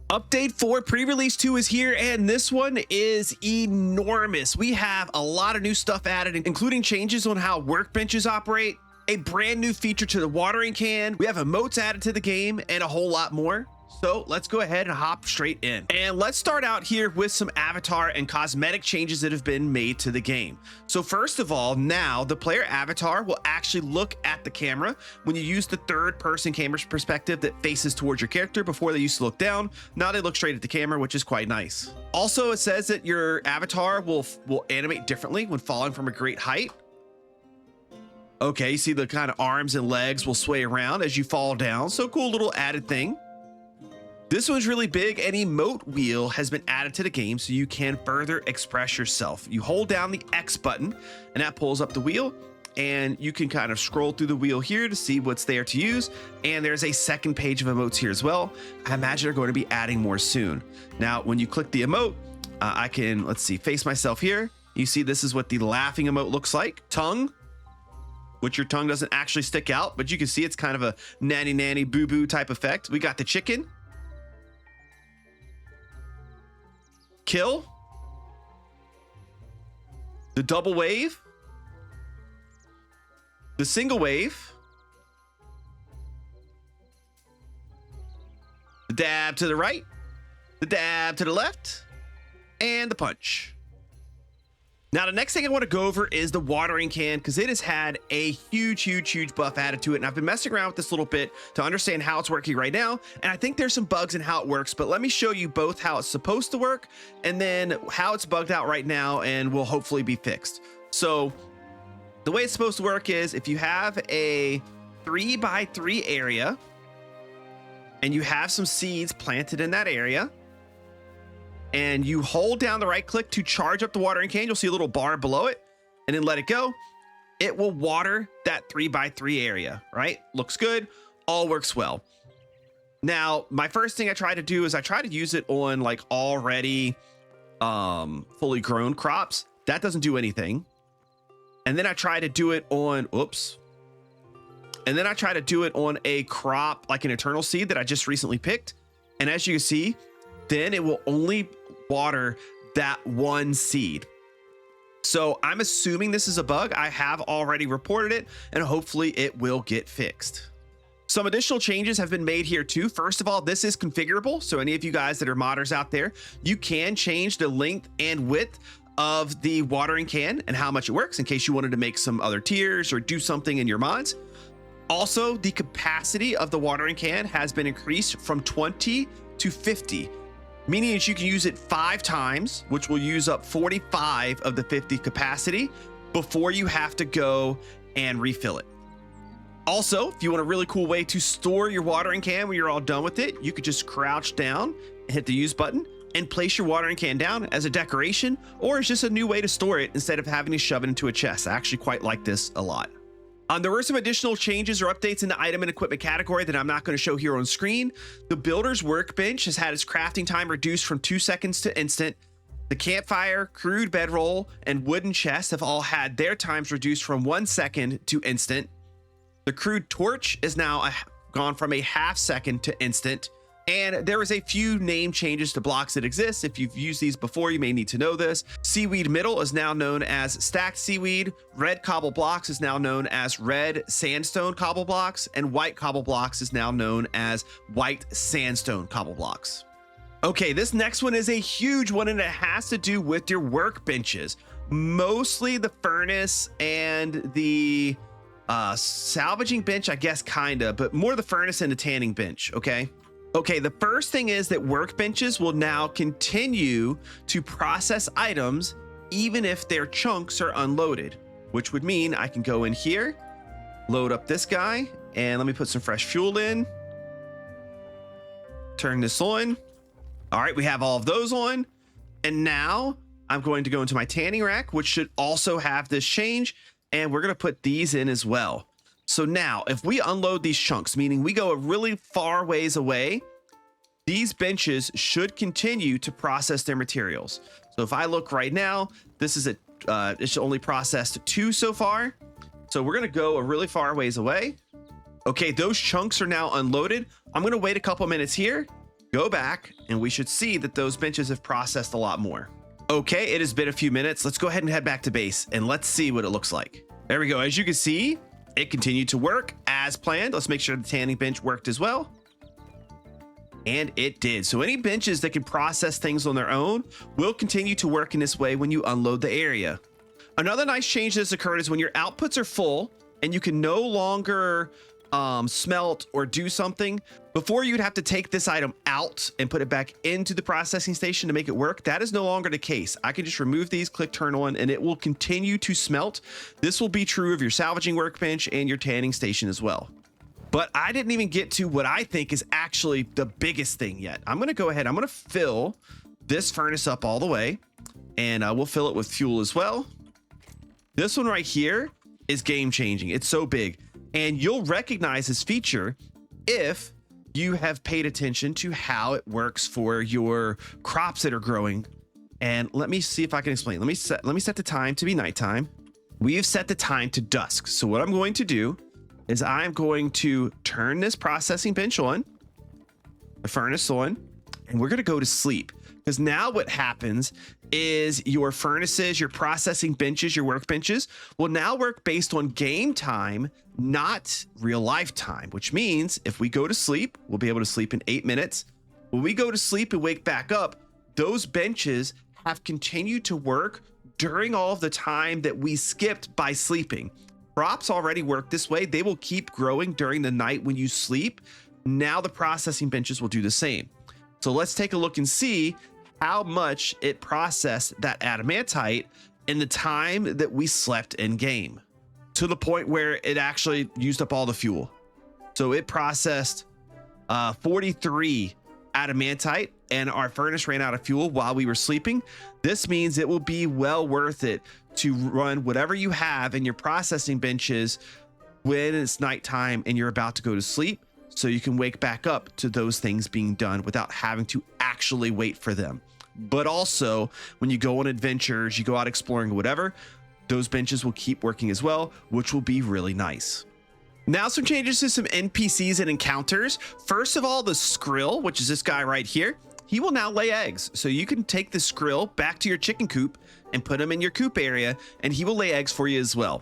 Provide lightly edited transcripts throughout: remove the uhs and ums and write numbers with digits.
Update 4 pre-release 2 is here, and this one is enormous. We have a lot of new stuff added, including changes on how workbenches operate, a brand new feature to the watering can, we have emotes added to the game, and a whole lot more. So let's go ahead and hop straight in. And let's start out here with some avatar and cosmetic changes that have been made to the game. So first of all, now the player avatar will actually look at the camera when you use the third person camera perspective that faces towards your character. Before they used to look down, now they look straight at the camera, which is quite nice. Also, it says that your avatar will animate differently when falling from a great height. Okay, you see the kind of arms and legs will sway around as you fall down. So cool little added thing. This one's really big. An emote wheel has been added to the game so you can further express yourself. You hold down the X button and that pulls up the wheel, and you can kind of scroll through the wheel here to see what's there to use. And there's a second page of emotes here as well. I imagine they're going to be adding more soon. Now, when you click the emote, I can, let's see, face myself here. You see this is what the laughing emote looks like. Tongue, which your tongue doesn't actually stick out, but you can see it's kind of a nanny nanny boo boo type effect. We got the chicken. Kill, the double wave, the single wave, the dab to the right, the dab to the left, and the punch. Now, the next thing I want to go over is the watering can, because it has had a huge buff added to it. And I've been messing around with this a little bit to understand how it's working right now. And I think there's some bugs in how it works, but let me show you both how it's supposed to work and then how it's bugged out right now and will hopefully be fixed. So the way it's supposed to work is if you have a 3x3 area and you have some seeds planted in that area, and you hold down the right click to charge up the watering can, you'll see a little bar below it, and then let it go. It will water that 3x3 area, right? Looks good, all works well. Now, my first thing I try to do is I try to use it on like already fully grown crops. That doesn't do anything. And then I try to do it on, and then I try to do it on a crop like an eternal seed that I just recently picked. And as you can see, then it will only water that one seed. So I'm assuming this is a bug. I have already reported it, and hopefully it will get fixed. Some additional changes have been made here too. First of all, this is configurable. So any of you guys that are modders out there, you can change the length and width of the watering can and how much it works in case you wanted to make some other tiers or do something in your mods. Also, the capacity of the watering can has been increased from 20 to 50. Meaning that you can use it 5 times, which will use up 45 of the 50 capacity before you have to go and refill it. Also, if you want a really cool way to store your watering can when you're all done with it, you could just crouch down and hit the use button and place your watering can down as a decoration, or it's just a new way to store it instead of having to shove it into a chest. I actually quite like this a lot. There were some additional changes or updates in the item and equipment category that I'm not going to show here on screen. The builder's workbench has had its crafting time reduced from 2 seconds to instant. The campfire, crude bedroll, and wooden chest have all had their times reduced from 1 second to instant. The crude torch is now gone from a half second to instant. And there is a few name changes to blocks that exist. If you've used these before, you may need to know this. Seaweed middle is now known as stacked seaweed. Red cobble blocks is now known as red sandstone cobble blocks. And white cobble blocks is now known as white sandstone cobble blocks. Okay, this next one is a huge one, and it has to do with your workbenches. Mostly the furnace and the salvaging bench, I guess, kinda, but more the furnace and the tanning bench, okay? Okay, the first thing is that workbenches will now continue to process items even if their chunks are unloaded, which would mean I can go in here, load up this guy, and let me put some fresh fuel in. Turn this on. All right, we have all of those on. And now I'm going to go into my tanning rack, which should also have this change, and we're going to put these in as well. So now if we unload these chunks, meaning we go a really far ways away, these benches should continue to process their materials. So if I look right now, this is it's only processed 2 so far. So we're going to go a really far ways away. Okay, those chunks are now unloaded. I'm going to wait a couple minutes here Go back and we should see that those benches have processed a lot more. Okay, it has been a few minutes. Let's go ahead and head back to base and let's see what it looks like. There we go. As you can see, it continued to work as planned. Let's make sure the tanning bench worked as well. And it did. So any benches that can process things on their own will continue to work in this way when you unload the area. Another nice change that's occurred is when your outputs are full and you can no longer smelt or do something. Before, you'd have to take this item out and put it back into the processing station to make it work. That is no longer the case. I can just remove these, click turn on, and it will continue to smelt. This will be true of your salvaging workbench and your tanning station as well. But I didn't even get to what I think is actually the biggest thing yet. I'm going to go ahead. I'm going to fill this furnace up all the way, and we'll fill it with fuel as well. This one right here is game changing. It's so big, and you'll recognize this feature if you have paid attention to how it works for your crops that are growing. And let me see if I can explain. Let me set the time to be nighttime. We have set the time to dusk. So what I'm going to do is I'm going to turn this processing bench on, the furnace on, and we're going to go to sleep. Because now what happens is your furnaces, your processing benches, your workbenches will now work based on game time, not real life time, which means if we go to sleep, we'll be able to sleep in 8 minutes. When we go to sleep and wake back up, those benches have continued to work during all of the time that we skipped by sleeping. Crops already work this way. They will keep growing during the night when you sleep. Now the processing benches will do the same. So let's take a look and see how much it processed that adamantite in the time that we slept in game, to the point where it actually used up all the fuel. So it processed 43 adamantite, and our furnace ran out of fuel while we were sleeping. This means it will be well worth it to run whatever you have in your processing benches when it's nighttime and you're about to go to sleep, so you can wake back up to those things being done without having to actually wait for them. But also, when you go on adventures, you go out exploring, whatever, those benches will keep working as well, which will be really nice. Now some changes to some NPCs and encounters. First of all, the Skrill, which is this guy right here, he will now lay eggs. So you can take the Skrill back to your chicken coop and put him in your coop area, and he will lay eggs for you as well.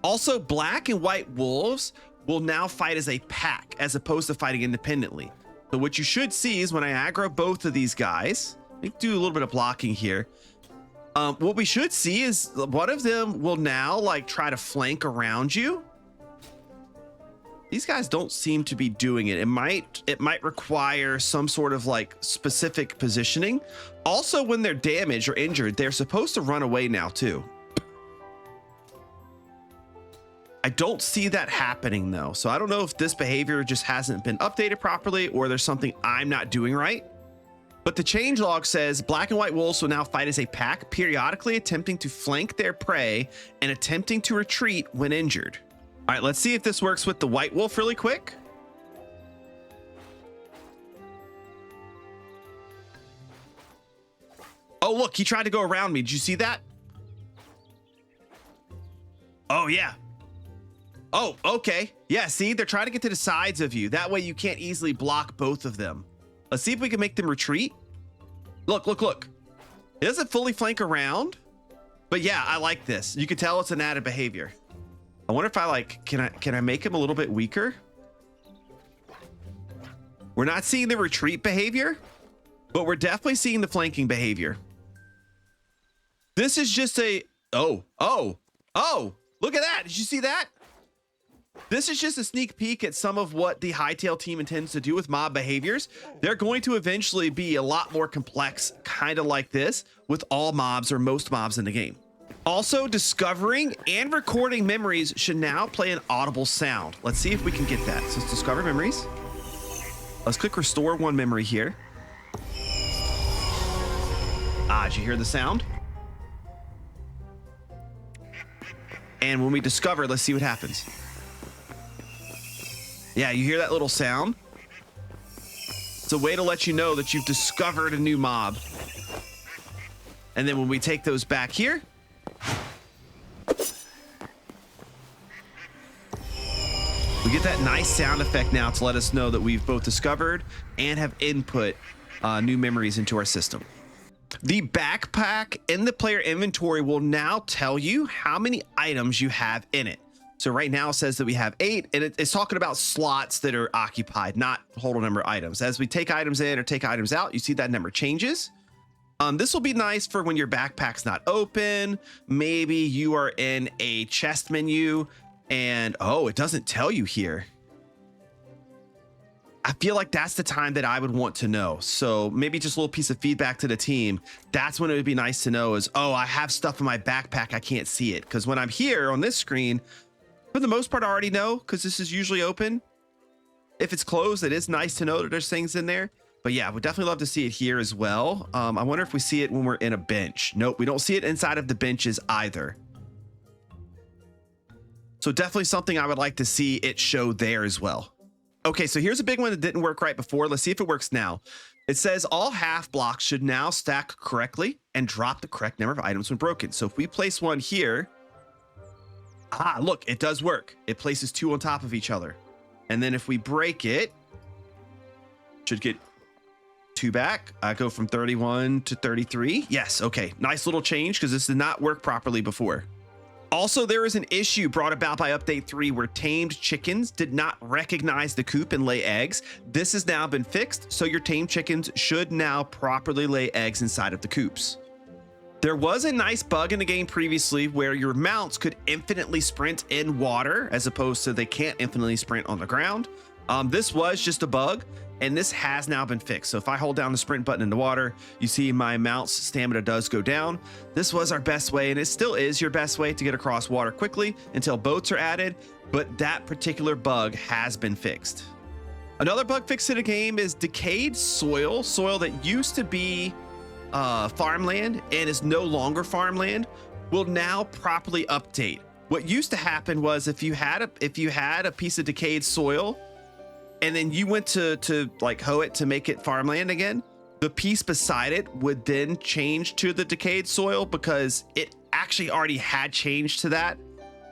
Also, black and white wolves will now fight as a pack as opposed to fighting independently. So what you should see is when I aggro both of these guys, let me do a little bit of blocking here. What we should see is one of them will now like try to flank around you. These guys don't seem to be doing it. It might require some sort of like specific positioning. Also, when they're damaged or injured, they're supposed to run away now too. I don't see that happening though. So I don't know if this behavior just hasn't been updated properly or there's something I'm not doing right. But the changelog says black and white wolves will now fight as a pack, periodically attempting to flank their prey and attempting to retreat when injured. All right, let's see if this works with the white wolf really quick. Oh, look, he tried to go around me. Did you see that? Oh, yeah. Oh, okay. Yeah, see, they're trying to get to the sides of you. That way you can't easily block both of them. Let's see if we can make them retreat. Look, look, look. It doesn't fully flank around, but yeah, I like this. You can tell it's an added behavior. I wonder if I like, can I make him a little bit weaker? We're not seeing the retreat behavior, but we're definitely seeing the flanking behavior. This is just a, oh, look at that. Did you see that? This is just a sneak peek at some of what the Hytale team intends to do with mob behaviors. They're going to eventually be a lot more complex, kind of like this, with all mobs or most mobs in the game. Also, discovering and recording memories should now play an audible sound. Let's see if we can get that. So let's discover memories. Let's click restore one memory here. Did you hear the sound? And when we discover, let's see what happens. Yeah, you hear that little sound? It's a way to let you know that you've discovered a new mob. And then when we take those back here, We get that nice sound effect now to let us know that we've both discovered and have input new memories into our system. The backpack in the player inventory will now tell you how many items you have in it. So right now it says that we have 8, and it's talking about slots that are occupied, not total number of items. As we take items in or take items out, you see that number changes. This will be nice for when your backpack's not open. Maybe you are in a chest menu and, oh, it doesn't tell you here. I feel like that's the time that I would want to know. So maybe just a little piece of feedback to the team. That's when it would be nice to know is, oh, I have stuff in my backpack. I can't see it. Because when I'm here on this screen, for the most part, I already know because this is usually open. If it's closed, it is nice to know that there's things in there. But yeah, we'd definitely love to see it here as well. I wonder if we see it when we're in a bench. Nope, we don't see it inside of the benches either. So definitely something I would like to see it show there as well. Okay, so here's a big one that didn't work right before. Let's see if it works now. It says all half blocks should now stack correctly and drop the correct number of items when broken. So if we place one here, look, it does work. It places 2 on top of each other. And then if we break it, should get 2 back. I go from 31 to 33. Yes, okay, nice little change because this did not work properly before. Also, there is an issue brought about by update 3 where tamed chickens did not recognize the coop and lay eggs. This has now been fixed, so your tamed chickens should now properly lay eggs inside of the coops. There was a nice bug in the game previously where your mounts could infinitely sprint in water as opposed to they can't infinitely sprint on the ground. This was just a bug, and this has now been fixed. So if I hold down the sprint button in the water, you see my mount's stamina does go down. This was our best way, and it still is your best way to get across water quickly until boats are added, but that particular bug has been fixed. Another bug fix in the game is decayed soil that used to be farmland and is no longer farmland will now properly update. What used to happen was if you had a piece of decayed soil and then you went to like hoe it to make it farmland again, the piece beside it would then change to the decayed soil because it actually already had changed to that,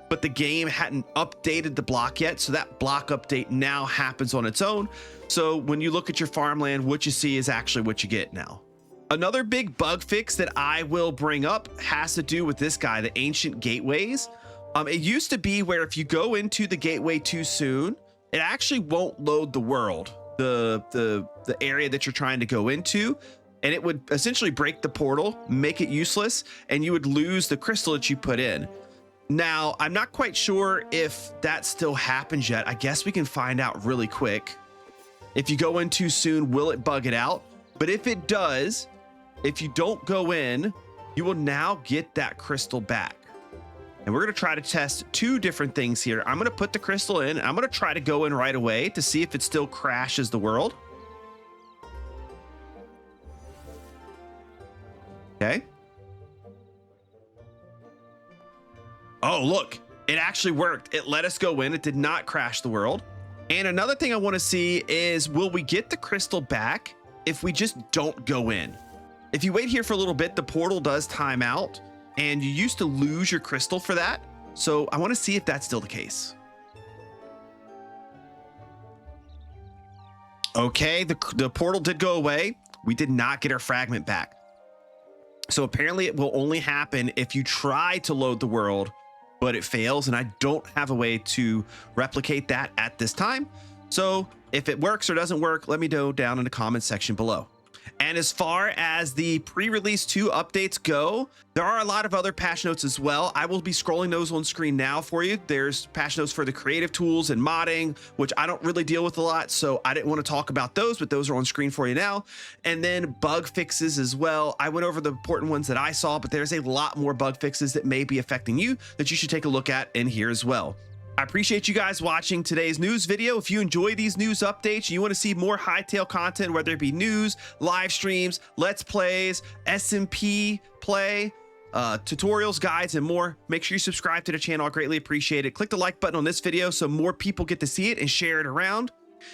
but the game hadn't updated the block yet. So that block update now happens on its own. So when you look at your farmland, what you see is actually what you get now. Another big bug fix that I will bring up has to do with this guy, the ancient gateways. It used to be where if you go into the gateway too soon, it actually won't load the world, the area that you're trying to go into, and it would essentially break the portal, make it useless, and you would lose the crystal that you put in. Now, I'm not quite sure if that still happens yet. I guess we can find out really quick. If you go in too soon, will it bug it out? But if it does, if you don't go in, you will now get that crystal back. And we're going to try to test 2 different things here. I'm going to put the crystal in. I'm going to try to go in right away to see if it still crashes the world. Okay. Oh, look, it actually worked. It let us go in. It did not crash the world. And another thing I want to see is, will we get the crystal back if we just don't go in? If you wait here for a little bit, the portal does time out. And you used to lose your crystal for that. So I want to see if that's still the case. Okay, the portal did go away. We did not get our fragment back. So apparently it will only happen if you try to load the world, but it fails. And I don't have a way to replicate that at this time. So if it works or doesn't work, let me know down in the comment section below. And as far as the pre-release 2 updates go, there are a lot of other patch notes as well. I will be scrolling those on screen now for you. There's patch notes for the creative tools and modding, which I don't really deal with a lot, so I didn't want to talk about those, but those are on screen for you now. And then bug fixes as well. I went over the important ones that I saw, but there's a lot more bug fixes that may be affecting you that you should take a look at in here as well. I appreciate you guys watching today's news video. If you enjoy these news updates and you want to see more Hytale content, whether it be news, live streams, let's plays, SMP play, tutorials, guides, and more, make sure you subscribe to the channel. I greatly appreciate it. Click the like button on this video so more people get to see it and share it around.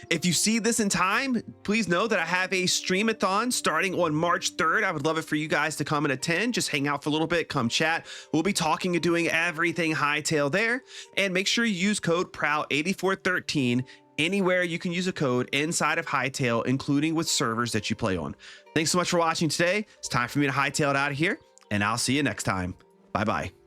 If you see this in time, please know that I have a streamathon starting on March 3rd. I would love it for you guys to come and attend. Just hang out for a little bit, come chat. We'll be talking and doing everything Hytale there. And make sure you use code PROW8413 anywhere you can use a code inside of Hytale, including with servers that you play on. Thanks so much for watching today. It's time for me to hightail it out of here, and I'll see you next time. Bye-bye.